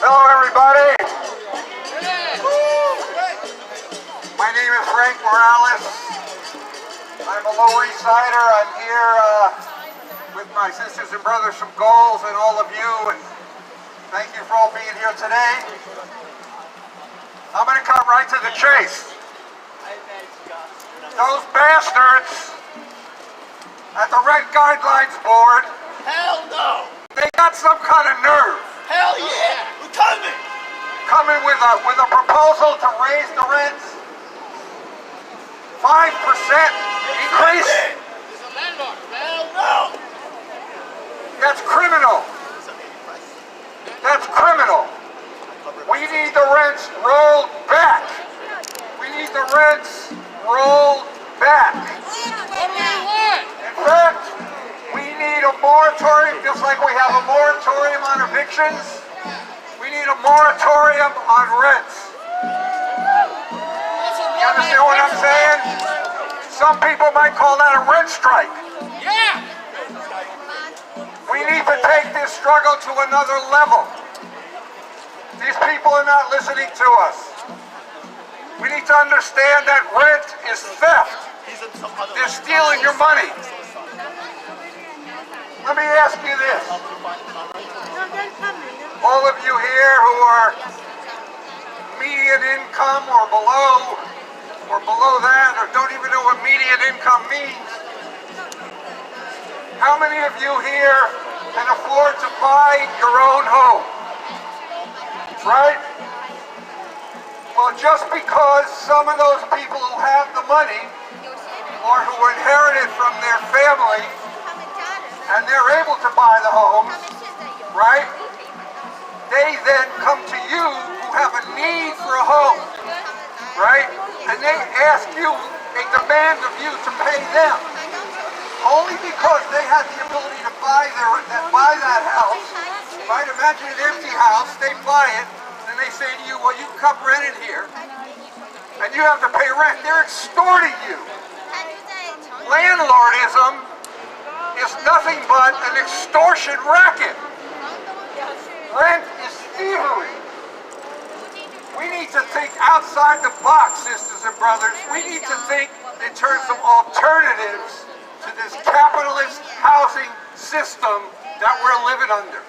Hello, everybody. My name is Frank Morales. I'm a Lower East Sider. I'm here with my sisters and brothers from Goals and all of you, and thank you for all being here today. I'm going to come right to the chase. Those bastards at the Rent Guidelines Board, hell no! They got some kind of nerve. Hell yeah! We're coming! Coming with a proposal to raise the rents 5% increase. There's a landmark. Hell no! That's criminal. That's criminal. We need the rents rolled back. We need the rents rolled back. What do we want? In fact, we need a moratorium, just like we have a moratorium on evictions. We need a moratorium on rents. You understand what I'm saying? Some people might call that a rent strike. Yeah! We need to take this struggle to another level. These people are not listening to us. We need to understand that rent is theft. They're stealing your money. Let me ask you this. All of you here who are median income or below that, or don't even know what median income means, how many of you here can afford to buy your own home? Right? Well, just because some of those people who have the money or who inherit it from their family and they're able to buy the homes, right? They then come to you who have a need for a home, right? And they ask you, they demand of you to pay them. Only because they had the ability to buy that house, right? Imagine an empty house, they buy it, and they say to you, well, you can come rent it here, and you have to pay rent. They're extorting you. Landlordism is nothing but an extortion racket. Rent is thievery. We need to think outside the box, sisters and brothers. We need to think in terms of alternatives to this capitalist housing system that we're living under.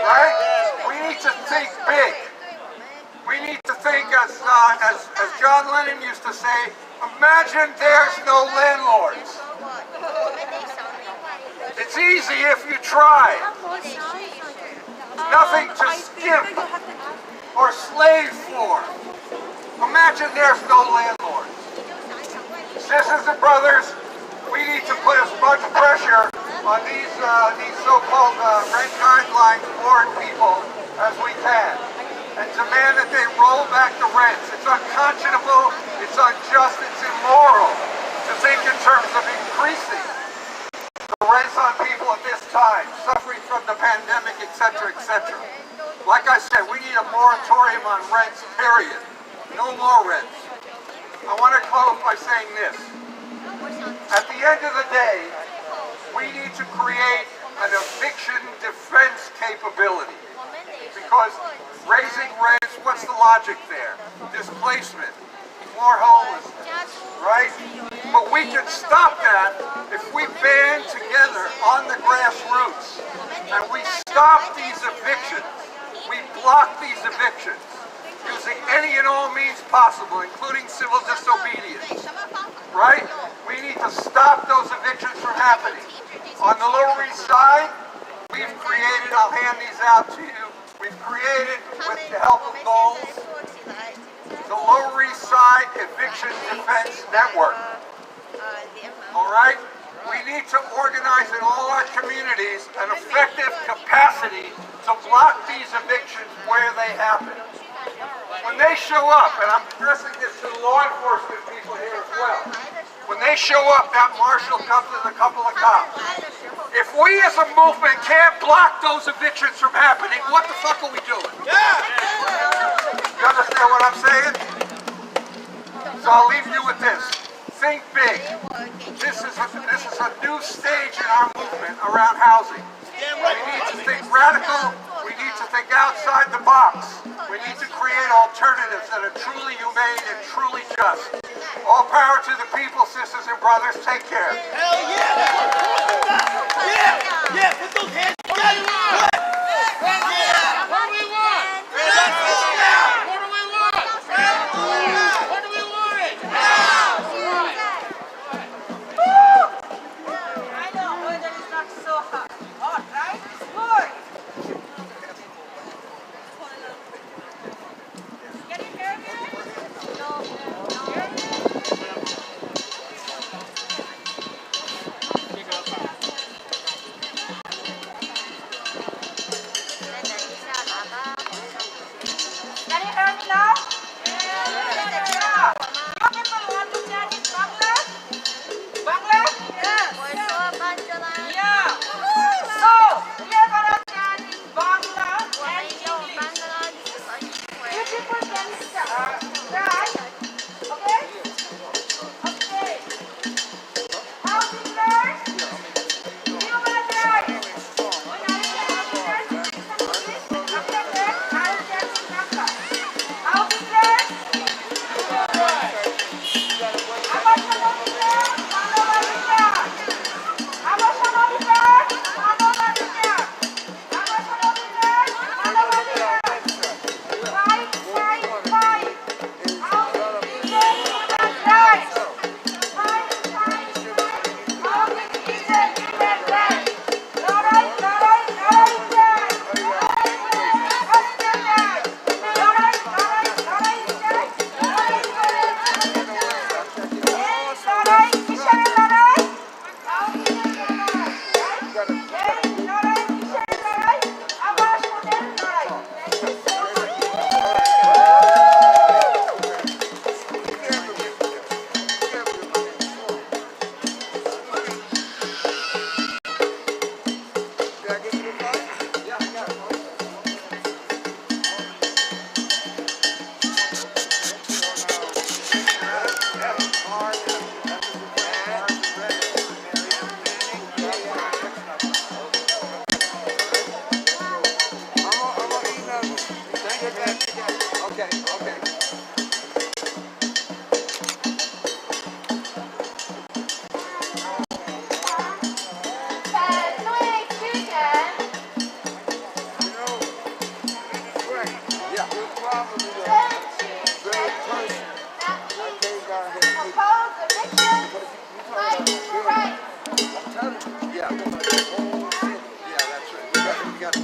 Right? We need to think big. We need to think as John Lennon used to say, imagine there's no landlords. It's easy if you try. Nothing to skimp or slave for. Imagine there's no landlords. Sisters and brothers, we need to put as much pressure on these so-called Rent Guidelines Board people as we can, and demand that they roll back the rents. It's unconscionable, it's unjust, it's immoral to think in terms of increasing the rents on people at this time, suffering from the pandemic, etc., etc. Like I said, we need a moratorium on rents, period. No more rents. I want to close by saying this. At the end of the day, we need to create an eviction defense capability. Because raising rents, what's the logic there? Displacement, more homelessness, right? But we can stop that if we band together on the grassroots and we stop these evictions. We block these evictions using any and all means possible, including civil disobedience, right? We need to stop those evictions from happening. On the Lower East Side, we've created, I'll hand these out to you, we've created, with the help of Goals, the Lower East Side Eviction Defense Network. All right? We need to organize in all our communities an effective capacity to block these evictions where they happen. When they show up, and I'm addressing this to the law enforcement people here as well, when they show up, that marshal comes with a couple of cops. If we as a movement can't block those evictions from happening, what the fuck are we doing? Yeah! You understand what I'm saying? So I'll leave you with this. Think big. This is a new stage in our movement around housing. We need to think radical. We need to think outside the box. We need to create alternatives that are truly humane and truly just. All power to the people, sisters and brothers. Take care. Hell yeah! Yeah! Yeah! Put those hands together! What do we want? What do we want? What do we want it? I know, weather is not so hot, right? It's good. Can you hear me? Can you hear me now? Yeah. You people want to chat in Bangla? Bangla? Yeah. So, we are gonna chat in Bangla and English. You people can try. Okay? Okay. Housing learn. Human rights. When I say housing learn, after that, I'll chat in Bangla. Housing learn. Apa sama kita? Mana kita? Apa sama kita? Mana kita? Apa sama kita? Mana kita? Fight, fight, fight. Housing is a human right. Fight, fight, fight. Housing is a human right. Larai, larai, larai, jai. Larai, larai, jai. Larai, larai, larai, jai. Larai, larai, larai, jai. Larai, kisaran larai. Housing is larai, right? Larai, kisaran larai. Awas model larai. Thank you so much. Okay, okay. Yeah. Yeah. Yeah, that's right. We got to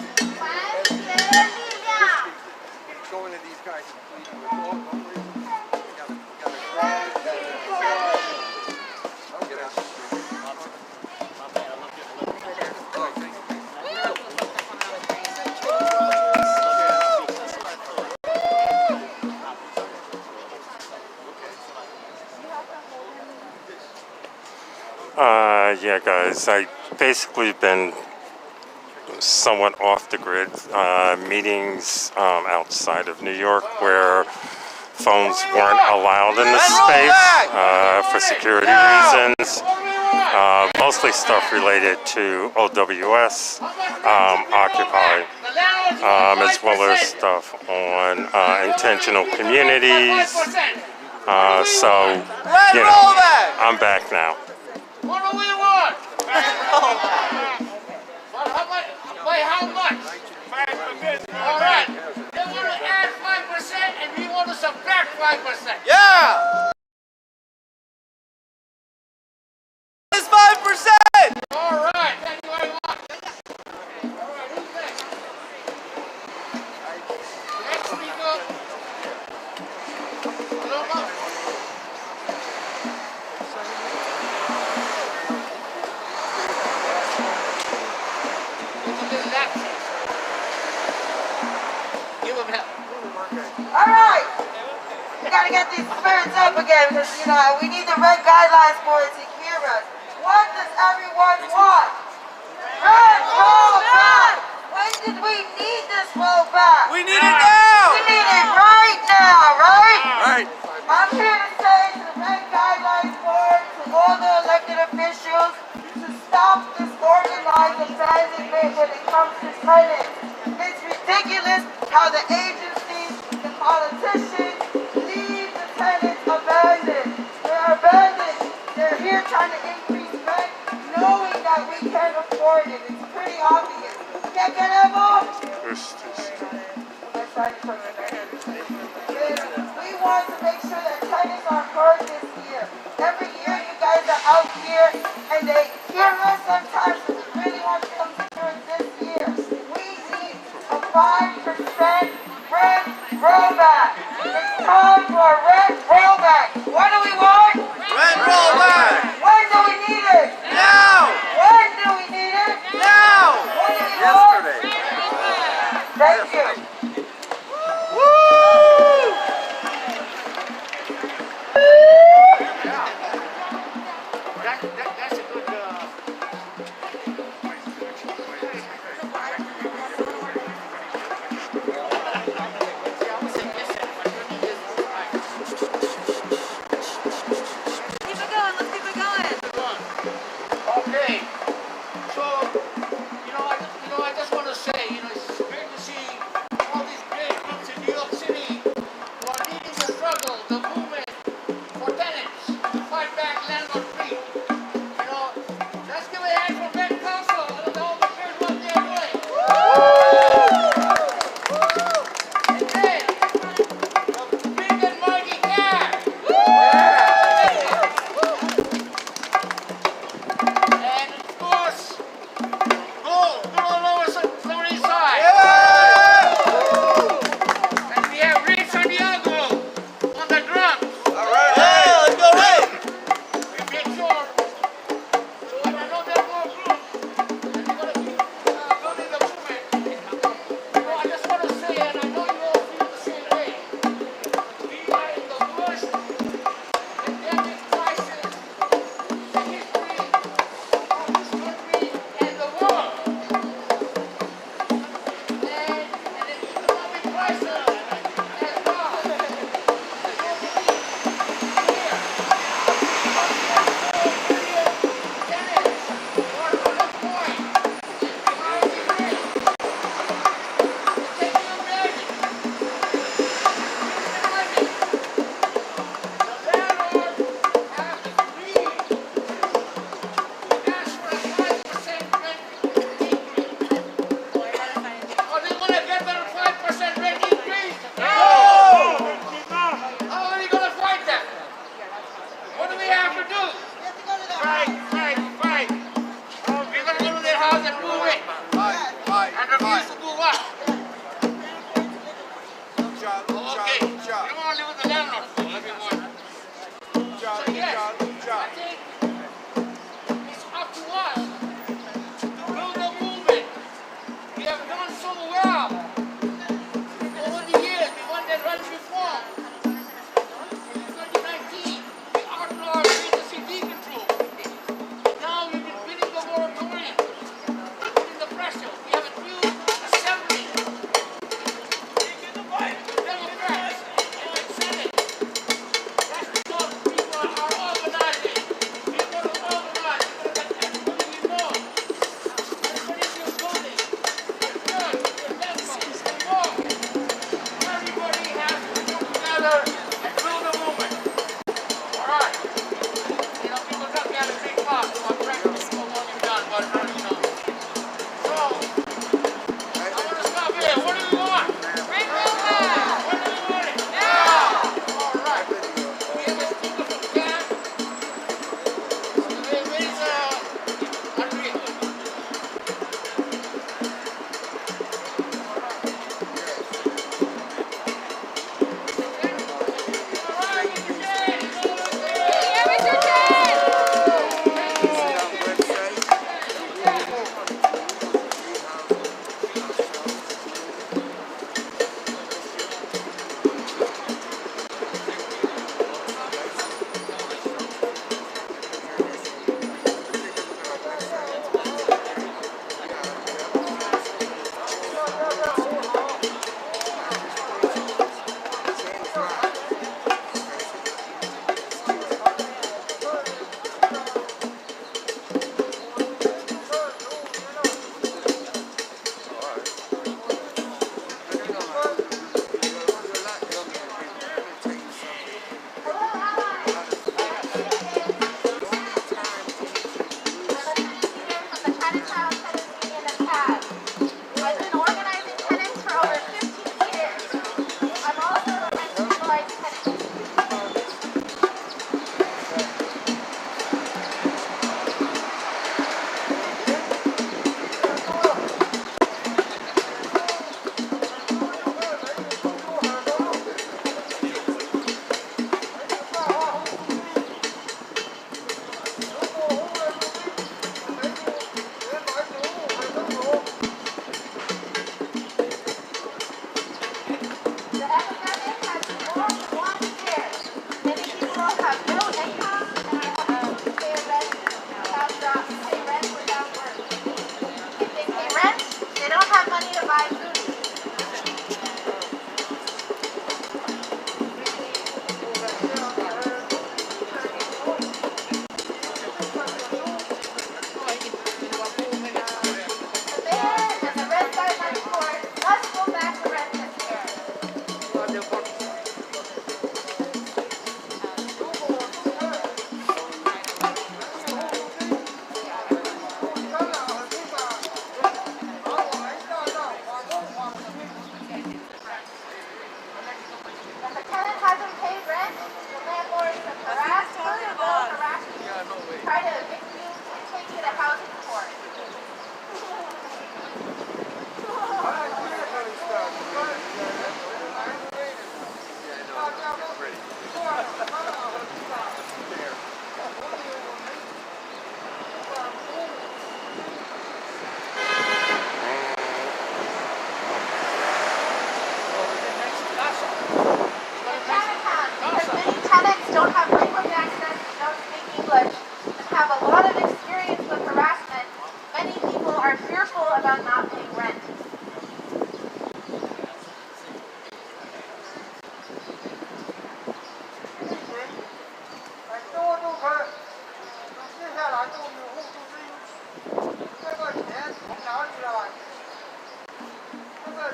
go into these guys and plead with all reason. We gotta get out the street. Oh, thank you. Yeah, guys, I basically been somewhat off the grid, meetings outside of New York where phones weren't allowed in the space for security reasons. Mostly stuff related to OWS, Occupy, as well as stuff on intentional communities. So, you know, I'm back now. What do we want? By how much? 5%. All right. They want to add 5% and we want to subtract 5%. Yeah! It's 5%! All right. Thank you very much. All right. Who's next? Next speaker. Hello, give him help. All right. We gotta get these spirits up again because, you know, we need the red guidelines for it to hear us. What does everyone want? Red rollback! When did we need this rollback? We need it now! We need it right now, right? Right. I'm here to say to the red guidelines board, to all the elected officials, to stop this organized abandonment when it comes to tenants. It's ridiculous. ridiculous how the agencies, the politicians, leave the tenants abandoned. They're abandoned. They're here trying to increase rent, knowing that we can't afford it. It's pretty obvious. ¿Qué queremos? We want to make sure that tenants are heard this year. Every year you guys are out here and they hear us sometimes, but we really want them to hear it this year. We need a 5% rent rollback. It's time for a rent rollback. What do we want? Rent rollback. When do we need it? Now. When do we need it? Now. What do we want? Thank you. That's a good. Keep it going. Let's keep it going. Okay, so I just want to say, it's great to see all these great groups in New York City who are leading the struggle, the movement for tenants to fight back landlord free. Let's give a hand for Ben Council and all the great work they're doing. And then the big and mighty Cashapp. And of course, go on Lower East Side. And we have Rick Santiago on the drums. Yeah, let's go, Ray. We make sure. So I know there are more groups and we're going to keep building the movement. I just want to say, and I know you all feel the same way, we are in the worst pandemic crisis in the history of this country and the world. And an economic crisis as well. Are they going to get that 5% rent increase? How are we going to fight that? What do we have to do? Fight. We're going to go to their house and move it. And refuse to do what? Okay. We don't want to live with the landlord. Everyone. So yes, I think it's up to us to build a movement. We have done so well over the years. We won that rent reform. In 2019, we outlawed agency decontrol. Now we've been winning the moratorium, putting the pressure. We have a new assembly. Democrats and Senate. That's because people are organizing. We're going to organize. We're going to get everybody involved. Everybody feels voting. Good. That's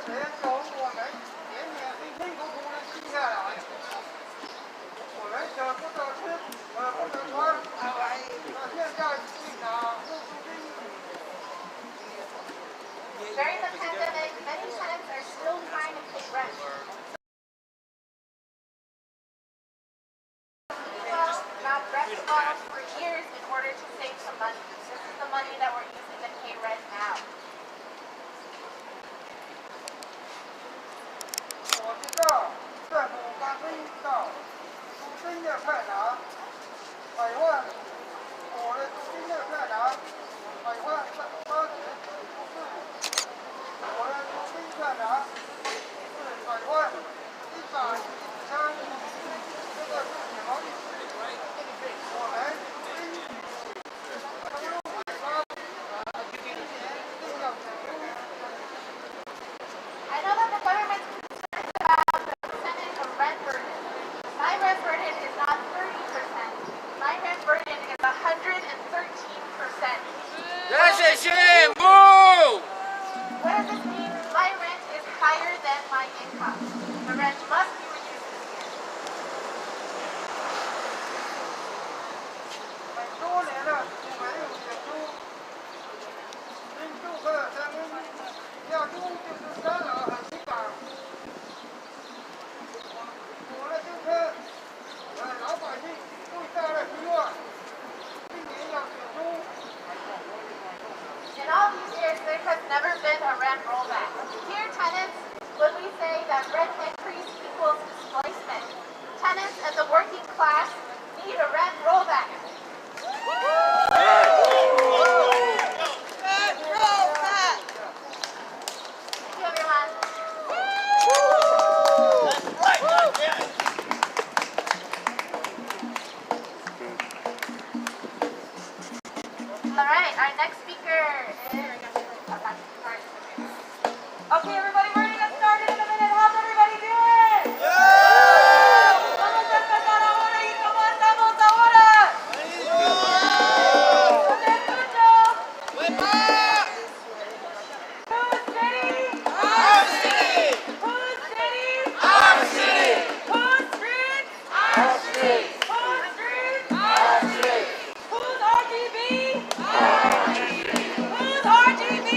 钱从我们年年辛辛苦苦的积下来，我们舍不得吃，舍不得穿，现在去拿付出金。During the pandemic, many tenants are still trying to pay rent. Well, got restaurants for years in order to save some money. This is the money that we're using to pay rent now. 我知道政府刚听到租金的困难，100万，我的租金的困难，100万8年不是，我的租金困难400万113，这个是什么？我们今年收入100万，今年一定要减租。I know that the government's concerned about the percentage of rent burden. My rent burden is not 30%. My rent burden is 113%. 热血训，move！ What does this mean? My rent is higher than my income. The rent must be reduced this year. 很多年了，没有减租，新住客声音要租就是三了，很敏感。我的租客，老百姓最大的希望，今年要减租。In all these years, there has never been a rent rollback. Here, tenants, when we say that rent increase equals displacement, tenants and the working class need a rent rollback. Thank you, everyone. All right, our next speaker is... Okay, everybody, we're gonna get started in a minute. How's everybody doing? Vamos a empezar ahora y cómo estamos ahora. ¿No te escucho? Whose city? Our city! Whose city? Our city! Whose streets? Our streets! Whose streets? Our streets! Whose RGB? Whose RGB?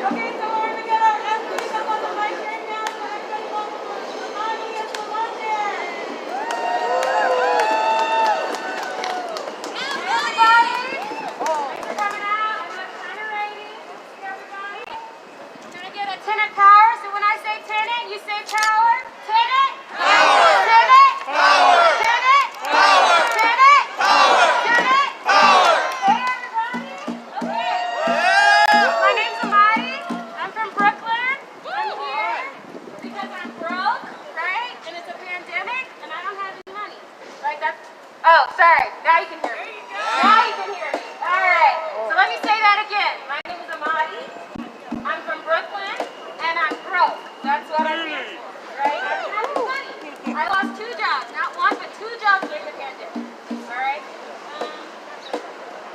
Okay, so we're gonna get our MPs up on the mic right now, so everybody welcome Lamani and Lamani. Everybody, thanks for coming out. I'm kind of ready. See everybody? We're gonna get a tenant power. So when I say tenant, you say power. Tenant. Power. Tenant. Power. Tenant. Power. Tenant. Power. Tenant. Power. Hey everybody. Okay. My name's Amadi. I'm from Brooklyn. I'm here because I'm broke, right? And it's a pandemic, and I don't have any money. Right? That's. Oh, sorry. Now you can hear me. Now you can hear me. All right. So let me say that again. My name is Amadi. I'm from Brooklyn, and I'm broke. That's what I'm here for, right? I don't have any money. I lost 2 jobs, not 1, but 2 jobs during the pandemic. All right.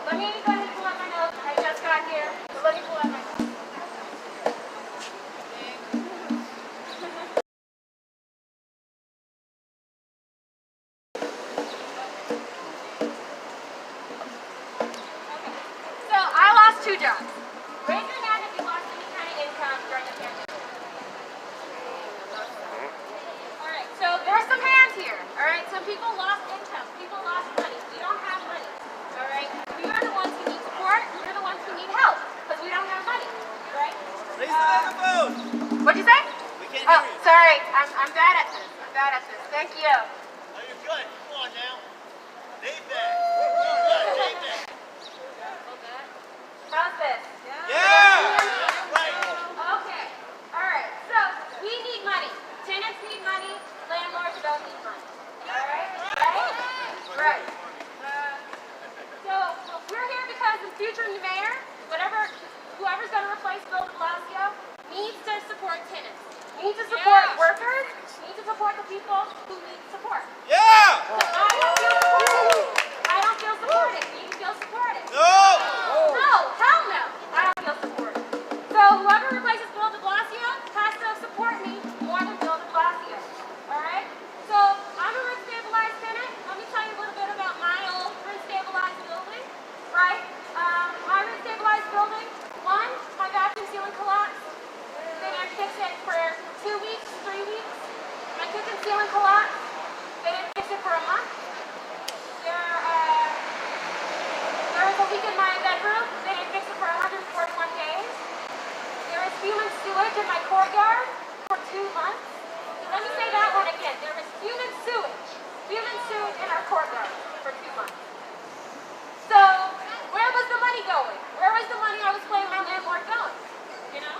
Let me go ahead and pull up my notes. I just got here, so let me pull up my notes. So I lost 2 jobs. Raise your hand if you lost any kind of income during the pandemic. All right, so there's some hands here. All right, some people lost income. People lost money. We don't have money. All right, we are the ones who need support. We're the ones who need help because we don't have money. Right? Raise the megaphone! What'd you say? We can't Oh, hear you. sorry. I'm bad at this. I'm bad at this. Thank you. Oh, you're good. Come on now. Name that. You're good. Name that. How's this? Yeah! Right. Okay. All right. So we need money. Tenants need money. Landlords don't need money. All right. Right. So we're here because the future mayor, whoever's going to replace Bill de Blasio, needs to support tenants. Needs to support workers. Needs to support the people who need support. Yeah! I don't feel supported. Do you feel supported? No! No, hell no. I don't feel supported. in my courtyard for 2 months. So let me say that one again. There was human sewage in our courtyard for 2 months. So where was the money going? Where was the money I was paying my landlord going? You know?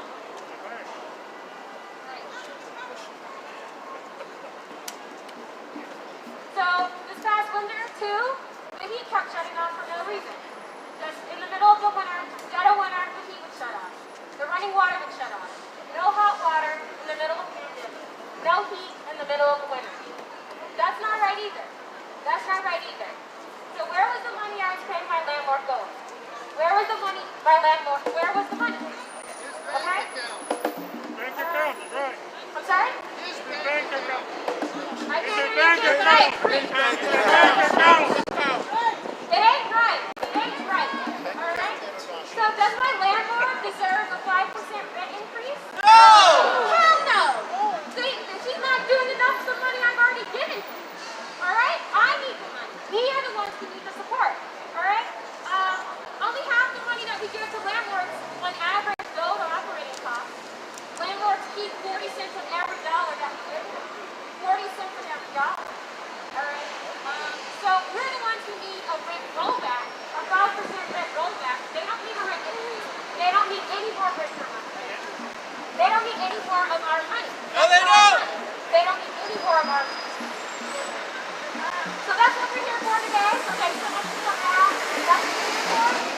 So this past winter too, the heat kept shutting off for no reason. Just in the middle of the winter, dead of winter, the heat would shut off. The running water would shut off. No hot water in the middle of the pandemic. No heat in the middle of the winter. That's not right either. That's not right either. So where was the money I was paying my landlord going? Where was the money, my landlord, where was the money? Okay? Bank account, that's right. I'm sorry? His bank account. I can't hear you, but I agree. Bank account. It ain't right. It ain't right. Alright? So does my landlord deserve a 5% rent increase? No! Hell no! See, she's not doing enough for the money I've already given her. Alright? I need the money. We are the ones who need the support. Alright? Only half the money that we give to landlords on average go to operating costs. Landlords keep 40 cents on every dollar that we give them. 40 cents on every dollar. Alright? So we're the ones who need a rent rollback, a 5% rent rollback. They don't need a rent increase. They don't need any more rent from us. They don't need any more of our money. No, they don't. They don't need any more of our money. So that's what we're here for today. So thanks so much for coming out. That's what we're here for.